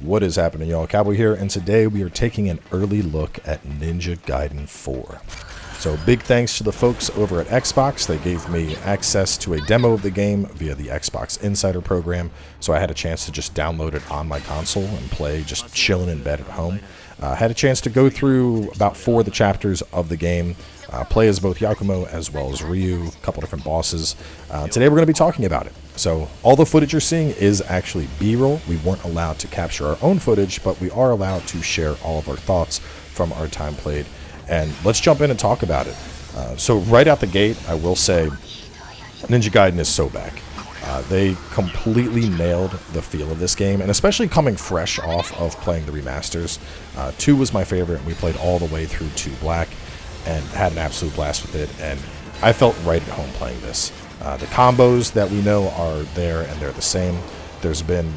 What is happening, y'all? Cowboy here, and today we are taking an early look at Ninja Gaiden 4. So big thanks to the folks over at Xbox. They gave me access to a demo of the game via the Xbox Insider program, so I had a chance to just download it on my console and play just chilling in bed at home. Had a chance to go through about 4 of the chapters of the game, play as both Yakumo as well as Ryu, a couple different bosses. Today we're going to be talking about it. So all the footage you're seeing is actually B-roll. We weren't allowed to capture our own footage, but we are allowed to share all of our thoughts from our time played. And let's jump in and talk about it. So right out the gate, I will say Ninja Gaiden is so back. They completely nailed the feel of this game, and especially coming fresh off of playing the remasters. 2 was my favorite, and we played all the way through 2 Black and had an absolute blast with it, and I felt right at home playing this. The combos that we know are there, and they're the same. There's been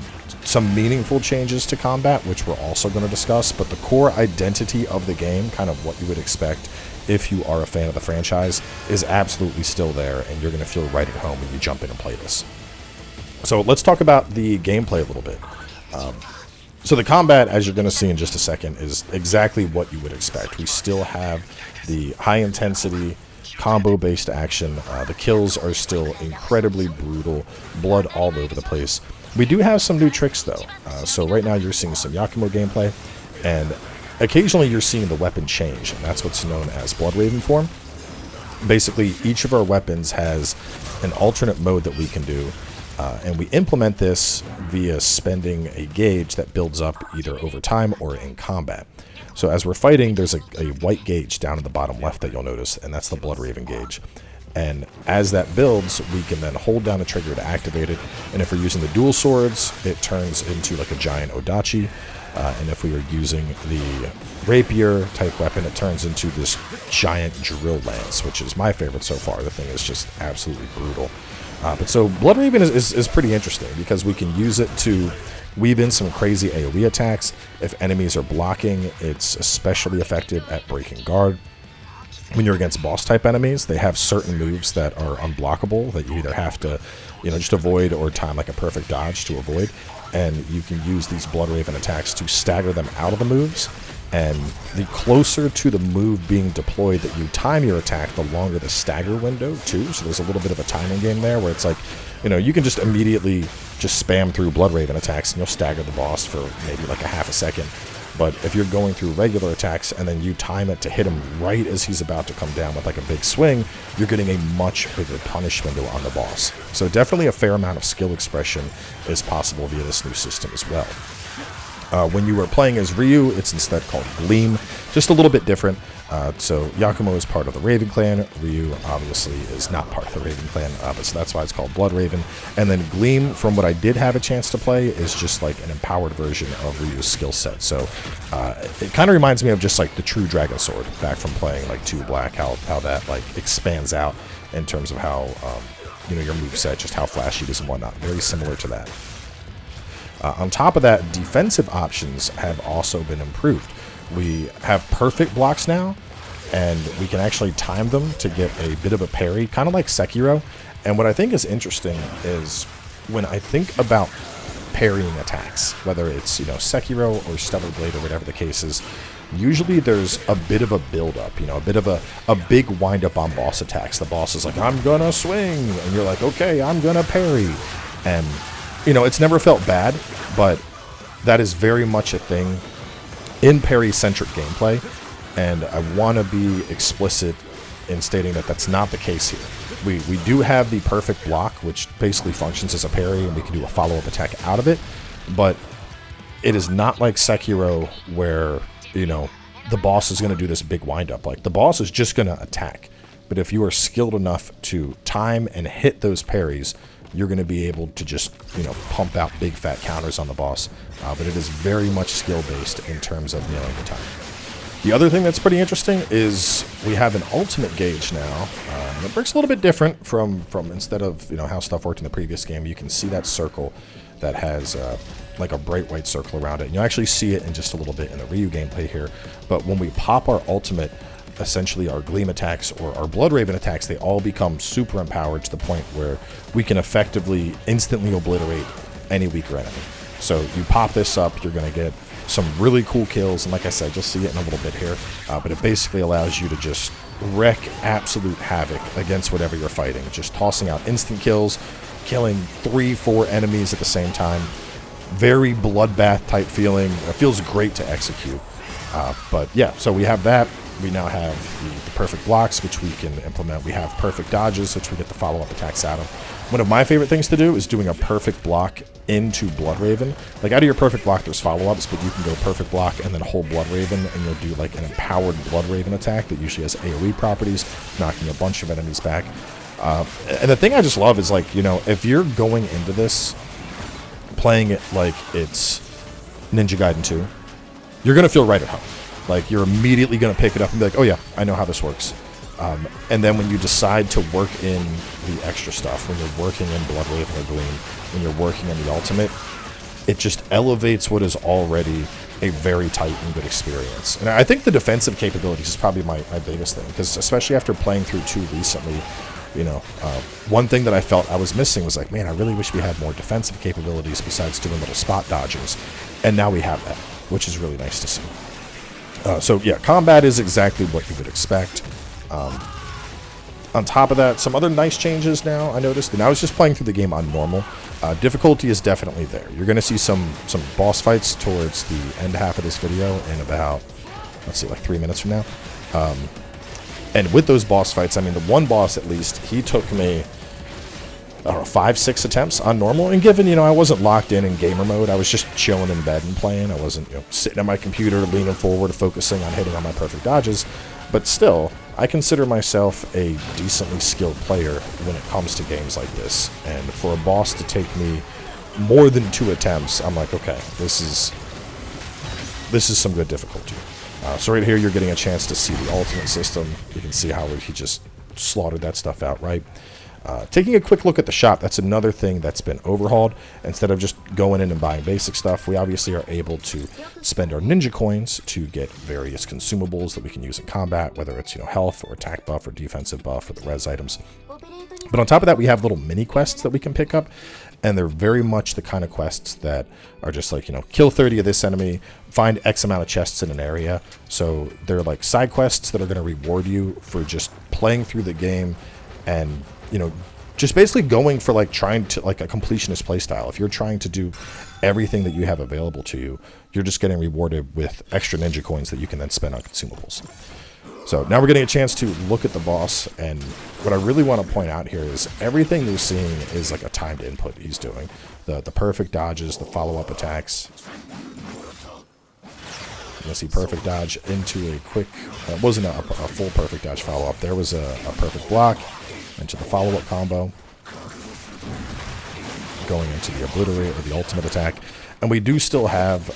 some meaningful changes to combat, which we're also going to discuss, but the core identity of the game, kind of what you would expect if you are a fan of the franchise, is absolutely still there, and you're going to feel right at home when you jump in and play this. So let's talk about the gameplay a little bit. So the combat, as you're going to see in just a second, is exactly what you would expect. We still have the high-intensity, combo-based action. The kills are still incredibly brutal, blood all over the place. We do have some new tricks, though. So right now you're seeing some Yakumo gameplay, and occasionally you're seeing the weapon change, and that's what's known as Bloodraven form. Basically, each of our weapons has an alternate mode that we can do, and we implement this via spending a gauge that builds up either over time or in combat. So as we're fighting, there's a white gauge down in the bottom left that you'll notice, and that's the Bloodraven gauge. And as that builds, we can then hold down the trigger to activate it, and if we're using the dual swords, it turns into like a giant Odachi. And if we are using the rapier type weapon, it turns into this giant drill lance, which is my favorite so far. The thing is just absolutely brutal. But so Bloodraven is pretty interesting because we can use it to weave in some crazy AoE attacks. If enemies are blocking, it's especially effective at breaking guard. When you're against boss type enemies, they have certain moves that are unblockable that you either have to, just avoid or time like a perfect dodge to avoid. And you can use these Bloodraven attacks to stagger them out of the moves. And the closer to the move being deployed that you time your attack, the longer the stagger window too. So there's a little bit of a timing game there where it's like, you can just immediately just spam through Bloodraven attacks and you'll stagger the boss for maybe like a half a second. But if you're going through regular attacks and then you time it to hit him right as he's about to come down with like a big swing, you're getting a much bigger punish window on the boss. So definitely a fair amount of skill expression is possible via this new system as well. When you are playing as Ryu, it's instead called Gleam, just a little bit different. So Yakumo is part of the Raven Clan. Ryu obviously is not part of the Raven Clan, but so that's why it's called Bloodraven. And then Gleam, from what I did have a chance to play, is just like an empowered version of Ryu's skill set. So it kind of reminds me of just like the true Dragon Sword back from playing like 2 Black, how that like expands out in terms of how your moveset, just how flashy it is and whatnot. Very similar to that. On top of that, defensive options have also been improved. We have perfect blocks now, and we can actually time them to get a bit of a parry, kind of like Sekiro. And what I think is interesting is when I think about parrying attacks, whether it's Sekiro or Stellar Blade or whatever the case is, usually there's a bit of a build-up, a bit of a big wind-up on boss attacks. The boss is like, I'm gonna swing, and you're like, okay, I'm gonna parry. And it's never felt bad, but that is very much a thing in parry-centric gameplay, and I want to be explicit in stating that that's not the case here. We do have the perfect block, which basically functions as a parry, and we can do a follow-up attack out of it, but it is not like Sekiro where, the boss is going to do this big wind-up. Like, the boss is just going to attack, but if you are skilled enough to time and hit those parries, you're going to be able to just, pump out big fat counters on the boss. But it is very much skill-based in terms of nailing the time. The other thing that's pretty interesting is we have an ultimate gauge now. It works a little bit different from instead of, how stuff worked in the previous game. You can see that circle that has like a bright white circle around it. And you'll actually see it in just a little bit in the Ryu gameplay here. But when we pop our ultimate, essentially our Gleam attacks or our Bloodraven attacks, they all become super empowered to the point where we can effectively instantly obliterate any weaker enemy. So you pop this up, you're going to get some really cool kills, and like I said, you'll see it in a little bit here, but it basically allows you to just wreak absolute havoc against whatever you're fighting, just tossing out instant kills, killing 3-4 enemies at the same time. Very bloodbath type feeling. It feels great to execute. But yeah, so we have that. We now have the perfect blocks, which we can implement. We have perfect dodges, which we get the follow-up attacks out of. One of my favorite things to do is doing a perfect block into Bloodraven. Like, out of your perfect block, there's follow-ups, but you can go perfect block and then hold Bloodraven, and you'll do like an empowered Bloodraven attack that usually has AoE properties, knocking a bunch of enemies back. And the thing I just love is, like, you know, if you're going into this playing it like it's Ninja Gaiden 2, you're going to feel right at home. Like, you're immediately going to pick it up and be like, oh yeah, I know how this works. And then when you decide to work in the extra stuff, when you're working in Bloodraven or Gleam, when you're working in the ultimate, it just elevates what is already a very tight and good experience. And I think the defensive capabilities is probably my biggest thing, because especially after playing through 2 recently, you know, one thing that I felt I was missing was like, man, I really wish we had more defensive capabilities besides doing little spot dodges. And now we have that, which is really nice to see. So yeah, combat is exactly what you would expect. On top of that, some other nice changes now I noticed. And I was just playing through the game on normal. Difficulty is definitely there. You're going to see some boss fights towards the end half of this video in about, let's see, like 3 minutes from now. And with those boss fights, I mean, the one boss at least, he took me, I don't know, 5-6 attempts on normal. And given, you know, I wasn't locked in gamer mode, I was just chilling in bed and playing. I wasn't, you know, sitting at my computer, leaning forward, focusing on hitting on my perfect dodges. But still, I consider myself a decently skilled player when it comes to games like this. And for a boss to take me more than 2 attempts, I'm like, okay, this is some good difficulty. So right here, you're getting a chance to see the ultimate system. You can see how he just slaughtered that stuff out, right? Taking a quick look at the shop, that's another thing that's been overhauled. Instead of just going in and buying basic stuff, we obviously are able to spend our ninja coins to get various consumables that we can use in combat, whether it's, you know, health or attack buff or defensive buff or the res items. But on top of that, we have little mini quests that we can pick up, and they're very much the kind of quests that are just like, you know, kill 30 of this enemy, find X amount of chests in an area. So they're like side quests that are going to reward you for just playing through the game and, you know, just basically going for like trying to like a completionist playstyle. If you're trying to do everything that you have available to you, you're just getting rewarded with extra ninja coins that you can then spend on consumables. So now we're getting a chance to look at the boss, and what I really want to point out here is everything you're seeing is like a timed input he's doing. The perfect dodges, the follow-up attacks. You'll see perfect dodge into a quick, it wasn't a full perfect dodge follow-up. There was a perfect block into the follow-up combo, going into the obliterate or the ultimate attack. And we do still have,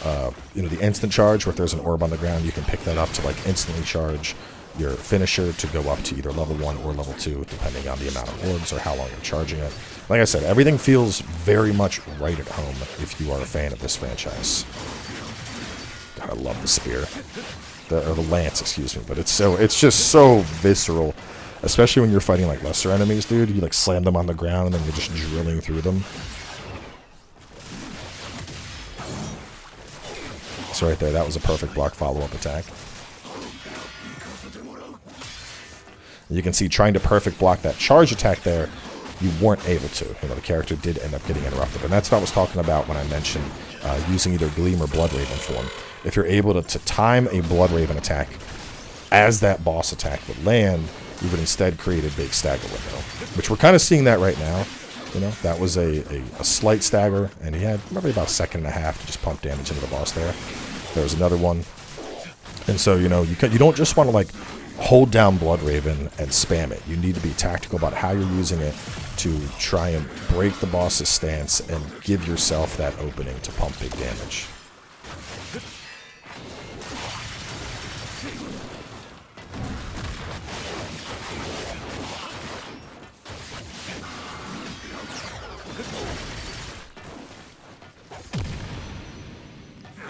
you know, the instant charge, where if there's an orb on the ground, you can pick that up to like instantly charge your finisher to go up to either level 1 or level 2, depending on the amount of orbs or how long you're charging it. Like I said, everything feels very much right at home if you are a fan of this franchise. God, I love the spear. Or the lance, excuse me. But it's just so visceral, especially when you're fighting like lesser enemies, dude. You like slam them on the ground and then you're just drilling through them. So right there, that was a perfect block follow-up attack. You can see trying to perfect block that charge attack there, you weren't able to. You know, the character did end up getting interrupted. And that's what I was talking about when I mentioned using either Gleam or Bloodraven form. If you're able to time a Bloodraven attack as that boss attack would land, you would instead create a big stagger window, which we're kind of seeing that right now. You know, that was a slight stagger, and he had probably about a second and a half to just pump damage into the boss there. There was another one. And so, you know, you don't just want to like hold down Bloodraven and spam it. You need to be tactical about how you're using it to try and break the boss's stance and give yourself that opening to pump big damage.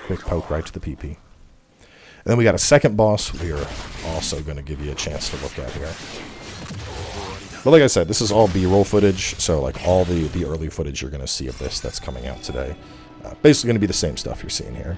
Quick poke right to the PP. And then we got a second boss we are also going to give you a chance to look at here. But like I said, this is all B-roll footage, so like all the early footage you're going to see of this that's coming out today. Basically going to be the same stuff you're seeing here.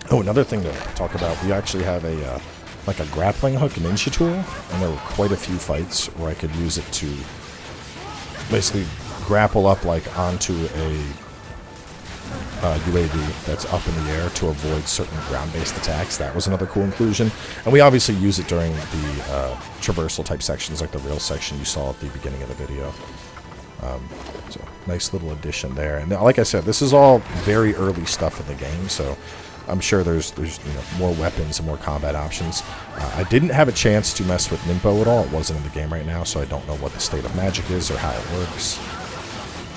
Oh, another thing to talk about, we actually have a like a grappling hook ninja tool, and there were quite a few fights where I could use it to basically grapple up like onto a UAV that's up in the air to avoid certain ground-based attacks. That was another cool inclusion, and we obviously use it during the traversal type sections, like the rail section you saw at the beginning of the video. So nice little addition there, and like I said, this is all very early stuff in the game, so I'm sure there's more weapons and more combat options. I didn't have a chance to mess with Ninpo at all. It wasn't in the game right now, so I don't know what the state of magic is or how it works.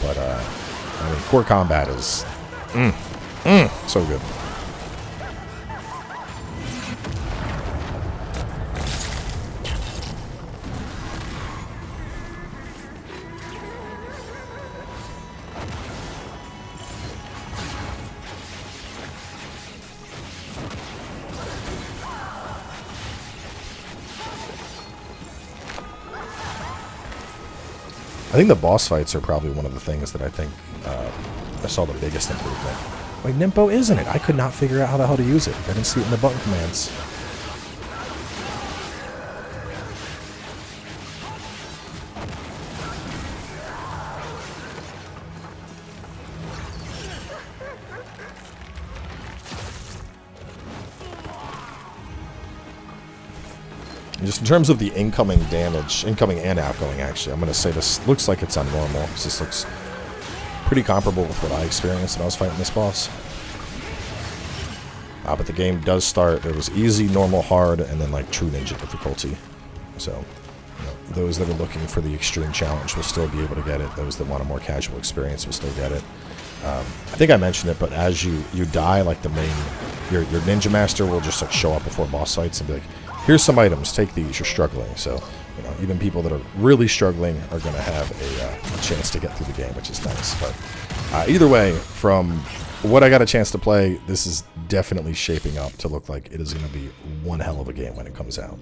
But I mean, core combat is so good. I think the boss fights are probably one of the things that I think I saw the biggest improvement. Wait, Ninpo isn't it? I could not figure out how the hell to use it. I didn't see it in the button commands. Just in terms of the incoming damage, incoming and outgoing, actually, I'm going to say this looks like it's on normal, because this looks pretty comparable with what I experienced when I was fighting this boss. But the game does start, there was easy, normal, hard, and then like true ninja difficulty. So, those that are looking for the extreme challenge will still be able to get it. Those that want a more casual experience will still get it. I think I mentioned it, but as you die, like the main, your ninja master will just like show up before boss fights and be like, here's some items, take these, you're struggling. So, even people that are really struggling are going to have a chance to get through the game, which is nice. But either way, from what I got a chance to play, this is definitely shaping up to look like it is going to be one hell of a game when it comes out.